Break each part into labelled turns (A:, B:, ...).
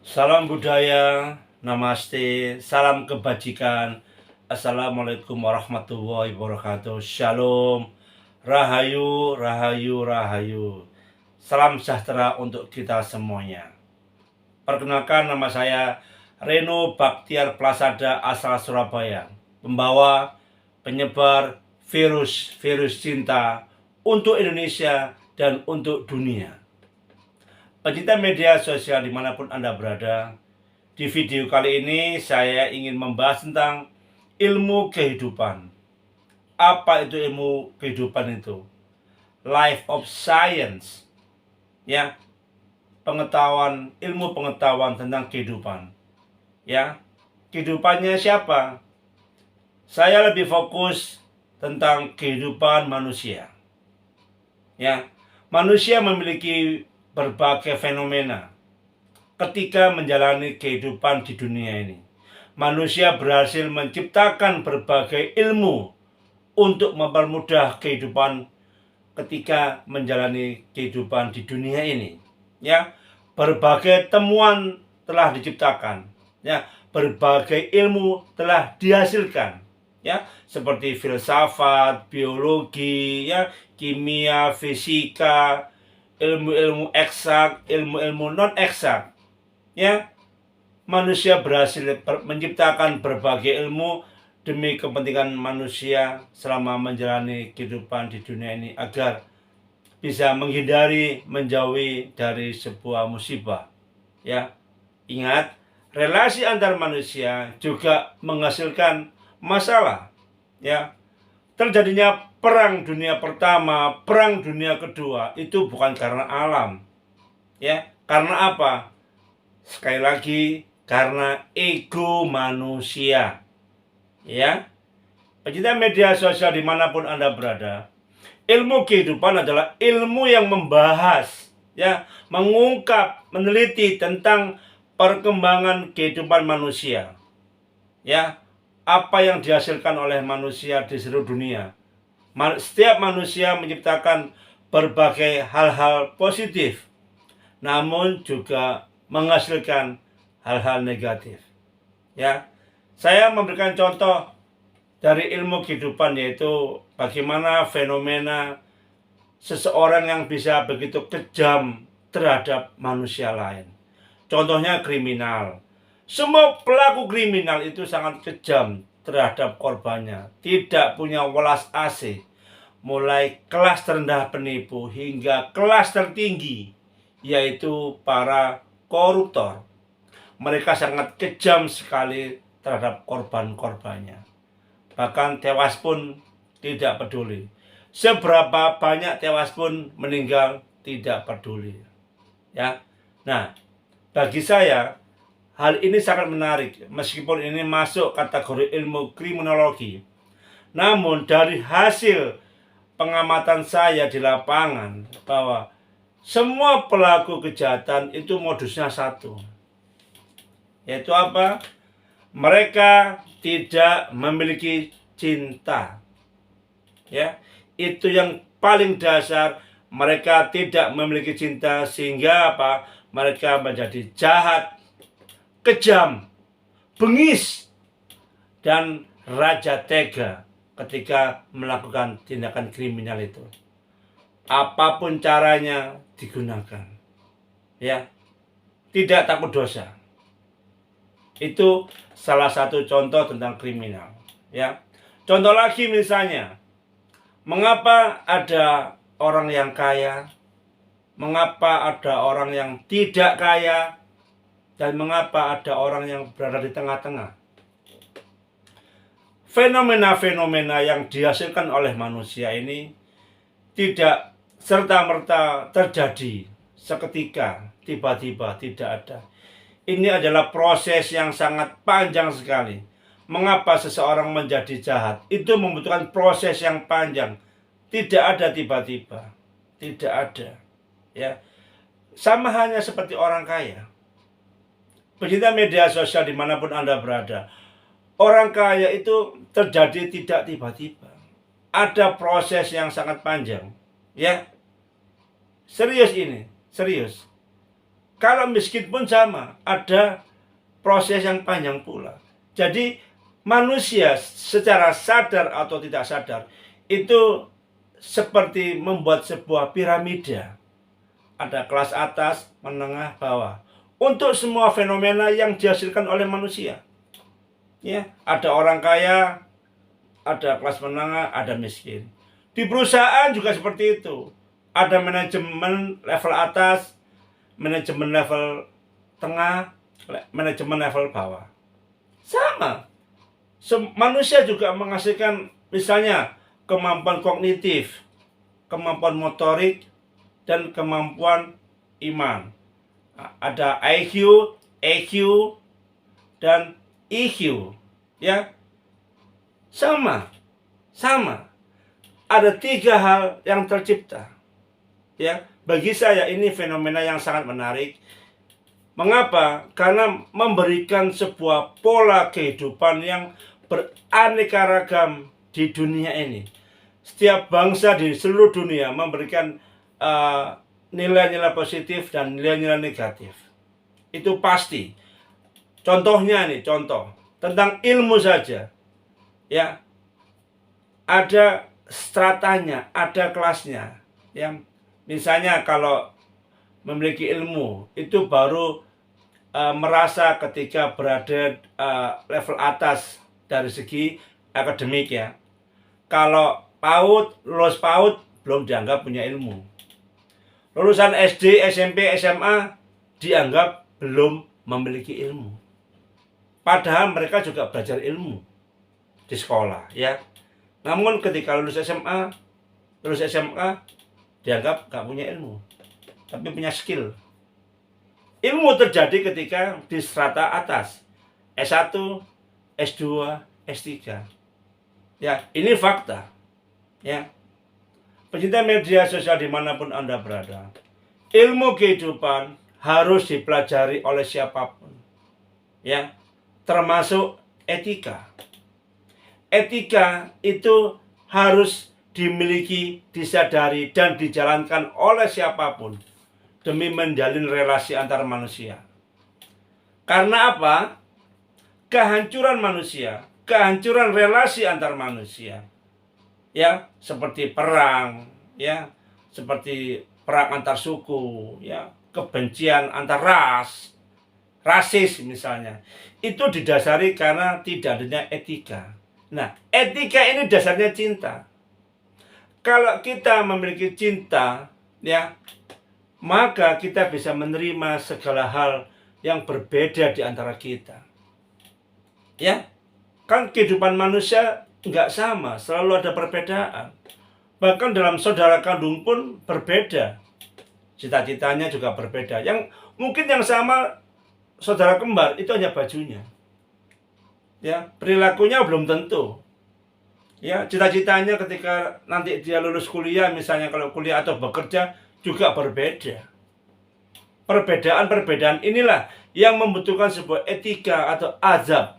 A: Salam budaya, namaste, salam kebajikan. Assalamualaikum warahmatullahi wabarakatuh. Shalom, rahayu, rahayu, rahayu. Salam sejahtera untuk kita semuanya. Perkenalkan, nama saya Reno Baktiar Plasada asal Surabaya, pembawa, penyebar virus cinta untuk Indonesia dan untuk dunia. Pecinta media sosial dimanapun Anda berada, di video kali ini saya ingin membahas tentang ilmu kehidupan. Apa itu ilmu kehidupan itu? Life of Science, ya, ilmu pengetahuan tentang kehidupan. Ya, kehidupannya siapa? Saya lebih fokus tentang kehidupan manusia. Ya, manusia memiliki berbagai fenomena ketika menjalani kehidupan di dunia ini. Manusia berhasil menciptakan berbagai ilmu untuk mempermudah kehidupan ketika menjalani kehidupan di dunia ini. Ya, berbagai temuan telah diciptakan. Ya, berbagai ilmu telah dihasilkan. Ya, seperti filsafat, biologi, ya, kimia, fisika, ilmu-ilmu eksak, ilmu-ilmu non eksak. Ya, manusia berhasil menciptakan berbagai ilmu demi kepentingan manusia selama menjalani kehidupan di dunia ini agar bisa menghindari, menjauhi dari sebuah musibah. Ya, ingat, relasi antar manusia juga menghasilkan masalah. Ya, terjadinya perang dunia pertama, perang dunia kedua itu bukan karena alam. Ya, karena apa? Sekali lagi, karena ego manusia. Ya, pecinta media sosial dimanapun Anda berada, ilmu kehidupan adalah ilmu yang membahas, ya, mengungkap, meneliti tentang perkembangan kehidupan manusia. Ya, apa yang dihasilkan oleh manusia di seluruh dunia. Setiap manusia menciptakan berbagai hal-hal positif, namun juga menghasilkan hal-hal negatif. Ya, saya memberikan contoh dari ilmu kehidupan, yaitu bagaimana fenomena seseorang yang bisa begitu kejam terhadap manusia lain. Contohnya kriminal. Semua pelaku kriminal itu sangat kejam terhadap korbannya, tidak punya welas asih, mulai kelas terendah penipu hingga kelas tertinggi, yaitu para koruptor. Mereka sangat kejam sekali terhadap korban-korbannya. Bahkan tewas pun tidak peduli. Seberapa banyak tewas pun meninggal tidak peduli. Ya. Nah, bagi saya hal ini sangat menarik meskipun ini masuk kategori ilmu kriminologi. Namun dari hasil pengamatan saya di lapangan bahwa semua pelaku kejahatan itu modusnya satu. Yaitu apa? Mereka tidak memiliki cinta. Ya, itu yang paling dasar. Mereka tidak memiliki cinta sehingga apa? Mereka menjadi jahat, kejam, bengis, dan raja tega ketika melakukan tindakan kriminal itu. Apapun caranya digunakan. Ya, tidak takut dosa. Itu salah satu contoh tentang kriminal. Ya, contoh lagi misalnya, mengapa ada orang yang kaya, mengapa ada orang yang tidak kaya, dan mengapa ada orang yang berada di tengah-tengah. Fenomena-fenomena yang dihasilkan oleh manusia ini tidak serta-merta terjadi seketika, tiba-tiba, tidak ada. Ini adalah proses yang sangat panjang sekali. Mengapa seseorang menjadi jahat? Itu membutuhkan proses yang panjang. Tidak ada tiba-tiba. Tidak ada. Ya. Sama hanya seperti orang kaya. Pecinta media sosial dimanapun Anda berada, orang kaya itu terjadi tidak tiba-tiba. Ada proses yang sangat panjang. Ya. Serius ini, serius. Kalau miskin pun sama, ada proses yang panjang pula. Jadi manusia secara sadar atau tidak sadar itu seperti membuat sebuah piramida. Ada kelas atas, menengah, bawah. Untuk semua fenomena yang dihasilkan oleh manusia. Ya, ada orang kaya, ada kelas menengah, ada miskin. Di perusahaan juga seperti itu. Ada manajemen level atas, manajemen level tengah, manajemen level bawah. Sama. Manusia juga menghasilkan misalnya kemampuan kognitif, kemampuan motorik, dan kemampuan iman. Ada IQ, EQ, dan EQ. Ya, sama. Ada 3 hal yang tercipta. Ya, bagi saya ini fenomena yang sangat menarik. Mengapa? Karena memberikan sebuah pola kehidupan yang beraneka ragam di dunia ini. Setiap bangsa di seluruh dunia memberikan nilai-nilai positif dan nilai-nilai negatif. Itu pasti. Contohnya nih, contoh tentang ilmu saja. Ya. Ada stratanya, ada kelasnya. Ya. Misalnya kalau memiliki ilmu itu baru merasa ketika berada level atas dari segi akademik ya. Kalau lulus PAUD belum dianggap punya ilmu. Lulusan SD, SMP, SMA dianggap belum memiliki ilmu. Padahal mereka juga belajar ilmu di sekolah ya. Namun ketika lulus SMA, lulus SMK dianggap gak punya ilmu, tapi punya skill. Ilmu terjadi ketika di strata atas, S1, S2, S3. Ya, ini fakta. Ya. Pecinta media sosial dimanapun Anda berada, ilmu kehidupan harus dipelajari oleh siapapun. Ya, termasuk etika. Etika itu harus dimiliki, disadari, dan dijalankan oleh siapapun demi menjalin relasi antar manusia. Karena apa? Kehancuran manusia, kehancuran relasi antar manusia, ya, seperti perang, ya, seperti perang antar suku, ya, kebencian antar rasis misalnya, itu didasari karena tidak adanya etika. Nah, etika ini dasarnya cinta. Kalau kita memiliki cinta, ya, maka kita bisa menerima segala hal yang berbeda di antara kita. Ya, kan kehidupan manusia nggak sama, selalu ada perbedaan. Bahkan dalam saudara kandung pun berbeda. Cita-citanya juga berbeda. Yang mungkin yang sama saudara kembar itu hanya bajunya. Ya, perilakunya belum tentu. Ya, cita-citanya ketika nanti dia lulus kuliah, misalnya kalau kuliah atau bekerja juga berbeda. Perbedaan-perbedaan inilah yang membutuhkan sebuah etika atau azab.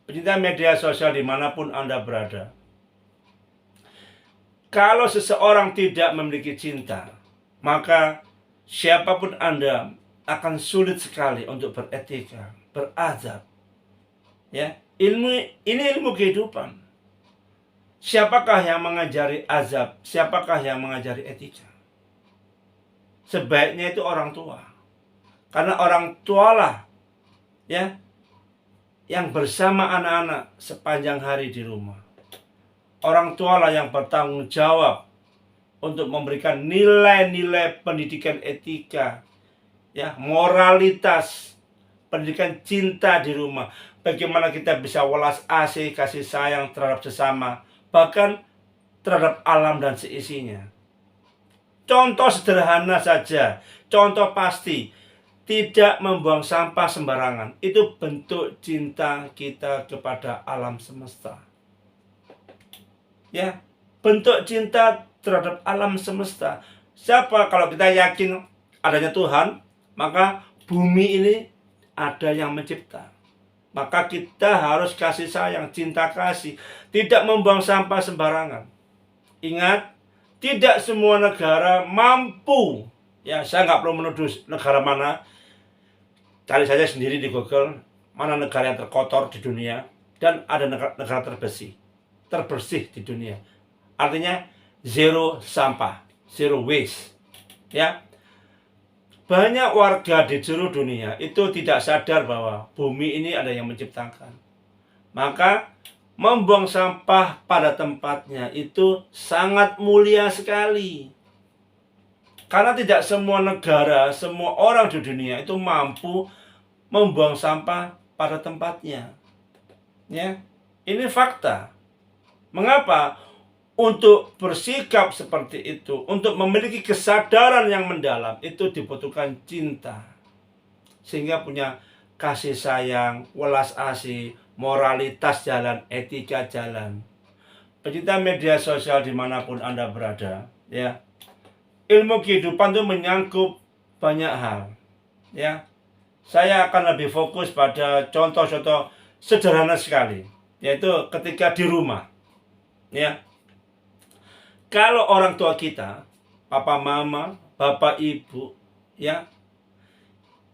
A: Pecinta media sosial dimanapun Anda berada, kalau seseorang tidak memiliki cinta, maka siapapun Anda akan sulit sekali untuk beretika, berazab. Ya, ini ilmu kehidupan. Siapakah yang mengajari azab? Siapakah yang mengajari etika? Sebaiknya itu orang tua. Karena orang tualah, ya, yang bersama anak-anak sepanjang hari di rumah. Orang tualah yang bertanggung jawab untuk memberikan nilai-nilai pendidikan etika, ya, moralitas, pendidikan cinta di rumah. Bagaimana kita bisa welas asih, kasih sayang terhadap sesama, bahkan terhadap alam dan seisinya. Contoh sederhana saja, contoh pasti. Tidak membuang sampah sembarangan. Itu bentuk cinta kita kepada alam semesta. Ya, bentuk cinta terhadap alam semesta. Siapa kalau kita yakin adanya Tuhan, maka bumi ini ada yang mencipta. Maka kita harus kasih sayang, cinta kasih, tidak membuang sampah sembarangan. Ingat, tidak semua negara mampu Ya, saya nggak perlu menuduh negara mana. Cari saja sendiri di Google, mana negara yang terkotor di dunia, dan ada negara terbersih di dunia. Artinya zero sampah, zero waste. Ya, banyak warga di seluruh dunia itu tidak sadar bahwa bumi ini ada yang menciptakan. Maka membuang sampah pada tempatnya itu sangat mulia sekali. Karena tidak semua negara, semua orang di dunia itu mampu membuang sampah pada tempatnya. Ya, ini fakta. Mengapa? Untuk bersikap seperti itu, untuk memiliki kesadaran yang mendalam, itu dibutuhkan cinta. Sehingga punya kasih sayang, welas asih, moralitas jalan, etika jalan. Pecinta media sosial dimanapun Anda berada, ya, ilmu kehidupan itu menyangkut banyak hal. Ya, saya akan lebih fokus pada contoh-contoh sederhana sekali, yaitu ketika di rumah. Ya, kalau orang tua kita, papa mama, bapak ibu, ya,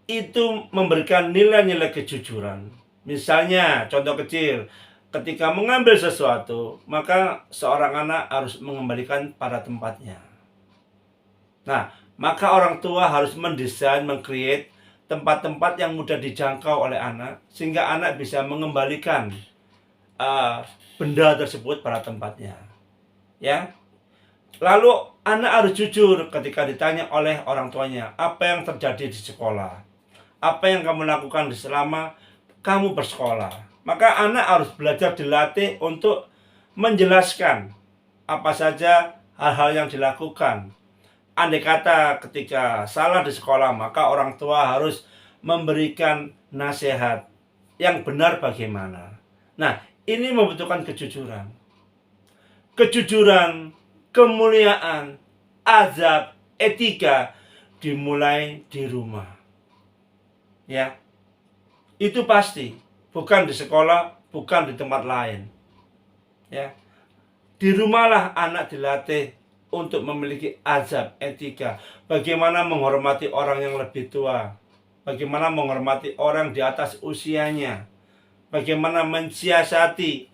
A: itu memberikan nilai-nilai kejujuran. Misalnya, contoh kecil, ketika mengambil sesuatu, maka seorang anak harus mengembalikan pada tempatnya. Nah, maka orang tua harus mendesain, mengcreate tempat-tempat yang mudah dijangkau oleh anak, sehingga anak bisa mengembalikan benda tersebut pada tempatnya. Ya, lalu anak harus jujur ketika ditanya oleh orang tuanya, apa yang terjadi di sekolah, apa yang kamu lakukan selama kamu bersekolah. Maka anak harus belajar, dilatih untuk menjelaskan apa saja hal-hal yang dilakukan. Andai kata ketika salah di sekolah, maka orang tua harus memberikan nasihat yang benar bagaimana. Nah, ini membutuhkan kejujuran. Kejujuran, kemuliaan, azab, etika dimulai di rumah. Ya, itu pasti. Bukan di sekolah, bukan di tempat lain. Ya, di rumahlah anak dilatih untuk memiliki azab, etika. Bagaimana menghormati orang yang lebih tua. Bagaimana menghormati orang di atas usianya. Bagaimana mensiasati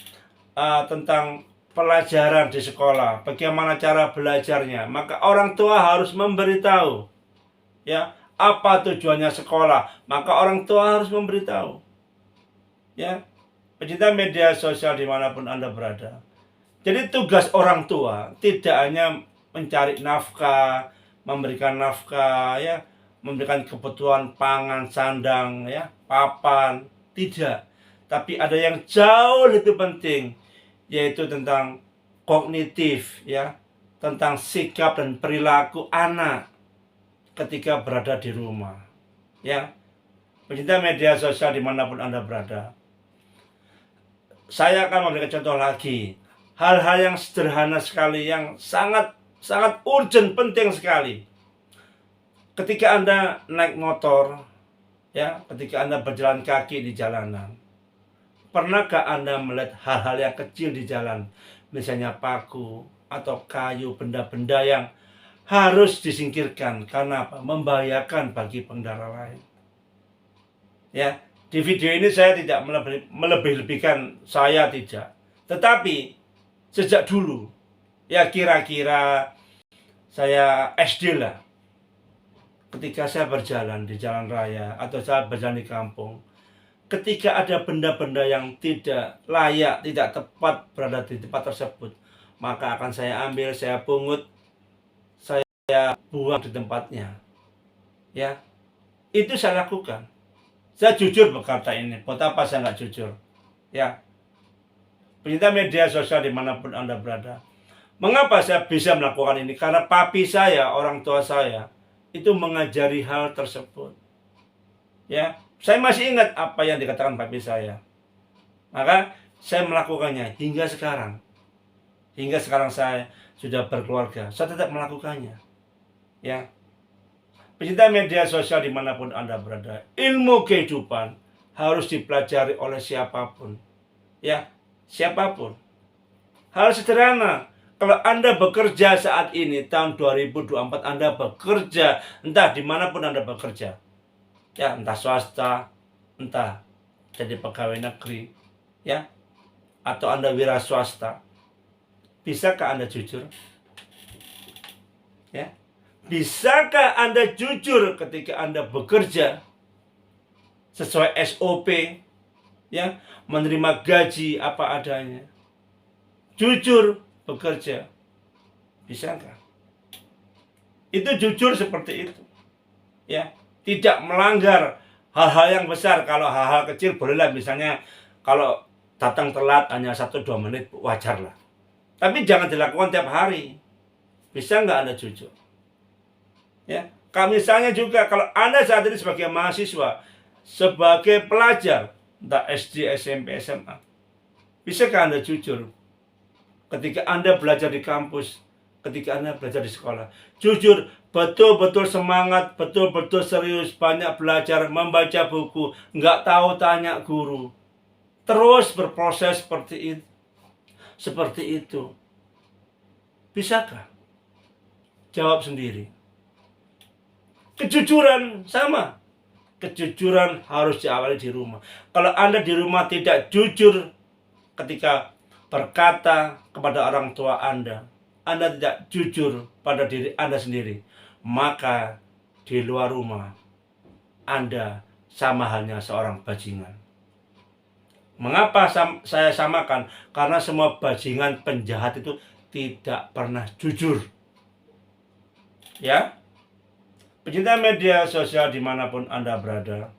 A: tentang pelajaran di sekolah. Bagaimana cara belajarnya. Maka orang tua harus memberitahu. Ya, apa tujuannya sekolah. Maka orang tua harus memberitahu. Ya, pecinta media sosial dimanapun Anda berada. Jadi tugas orang tua tidak hanya mencari nafkah, memberikan nafkah, ya, memberikan kebutuhan pangan, sandang, ya, papan, tidak. Tapi ada yang jauh lebih penting, yaitu tentang kognitif, ya, tentang sikap dan perilaku anak ketika berada di rumah. Ya, pecinta media sosial dimanapun Anda berada. Saya akan memberikan contoh lagi. Hal-hal yang sederhana sekali, yang sangat urgent, penting sekali. Ketika Anda naik motor, ya, ketika Anda berjalan kaki di jalanan, pernahkah Anda melihat hal-hal yang kecil di jalan? Misalnya paku atau kayu, benda-benda yang harus disingkirkan karena apa? Membahayakan bagi pengendara lain. Ya, di video ini saya tidak melebih-lebihkan, saya tidak. Tetapi sejak dulu, ya kira-kira saya SD lah, ketika saya berjalan di jalan raya atau saya berjalan di kampung, ketika ada benda-benda yang tidak layak, tidak tepat berada di tempat tersebut, maka akan saya ambil, saya pungut, saya buang di tempatnya. Ya, itu saya lakukan. Saya jujur berkata ini, buat apa saya nggak jujur? Ya, pecinta media sosial dimanapun Anda berada. Mengapa saya bisa melakukan ini? Karena papi saya, orang tua saya, itu mengajari hal tersebut. Ya, saya masih ingat apa yang dikatakan papi saya. Maka saya melakukannya hingga sekarang. Hingga sekarang saya sudah berkeluarga, saya tetap melakukannya. Ya, pecinta media sosial dimanapun Anda berada, ilmu kehidupan harus dipelajari oleh siapapun. Ya, siapapun. Hal sederhana, Kalau Anda bekerja saat ini, tahun 2024, Anda bekerja, entah dimanapun Anda bekerja, ya, entah swasta, entah jadi pegawai negeri, ya, atau Anda wira swasta, bisakah Anda jujur? Ya, bisakah Anda jujur ketika Anda bekerja sesuai SOP, ya, menerima gaji apa adanya, jujur bekerja, bisakah? Itu jujur seperti itu, ya, tidak melanggar hal-hal yang besar. Kalau hal-hal kecil bolehlah, misalnya kalau datang telat hanya 1-2 menit wajar lah, tapi jangan dilakukan tiap hari. Bisa nggak Anda jujur? Ya, misalnya juga kalau Anda saat ini sebagai mahasiswa, sebagai pelajar, entah SD, SMP, SMA, bisakah Anda jujur ketika Anda belajar di kampus, ketika Anda belajar di sekolah? Jujur, betul-betul semangat, betul-betul serius, banyak belajar, membaca buku, nggak tahu tanya guru, terus berproses seperti itu. Seperti itu. Bisakah? Jawab sendiri. Kejujuran sama. Kejujuran harus diawali di rumah. Kalau Anda di rumah tidak jujur ketika berkata kepada orang tua Anda tidak jujur pada diri Anda sendiri, maka di luar rumah Anda sama halnya seorang bajingan. Mengapa saya samakan? Karena semua bajingan penjahat itu tidak pernah jujur. Ya, pencinta media sosial dimanapun Anda berada,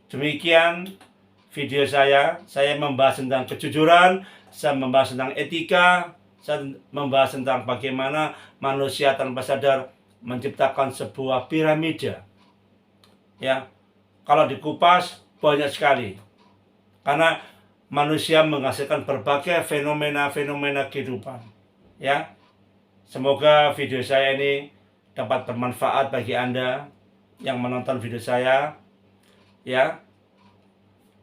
A: demikian video saya membahas tentang kejujuran, saya membahas tentang etika, saya membahas tentang bagaimana manusia tanpa sadar menciptakan sebuah piramida. Ya, kalau dikupas banyak sekali, karena manusia menghasilkan berbagai fenomena-fenomena kehidupan. Ya, semoga video saya ini dapat bermanfaat bagi Anda yang menonton video saya. Ya,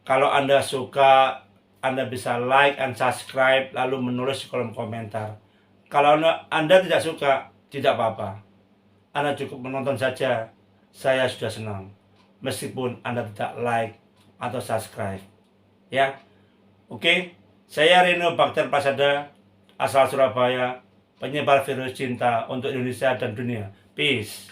A: kalau Anda suka, Anda bisa like and subscribe, lalu menulis di kolom komentar. Kalau Anda tidak suka, tidak apa-apa, Anda cukup menonton saja. Saya sudah senang, meskipun Anda tidak like atau subscribe. Ya, oke. Saya Reno Bakter Pasada, asal Surabaya, penyebar virus cinta untuk Indonesia dan dunia. Peace.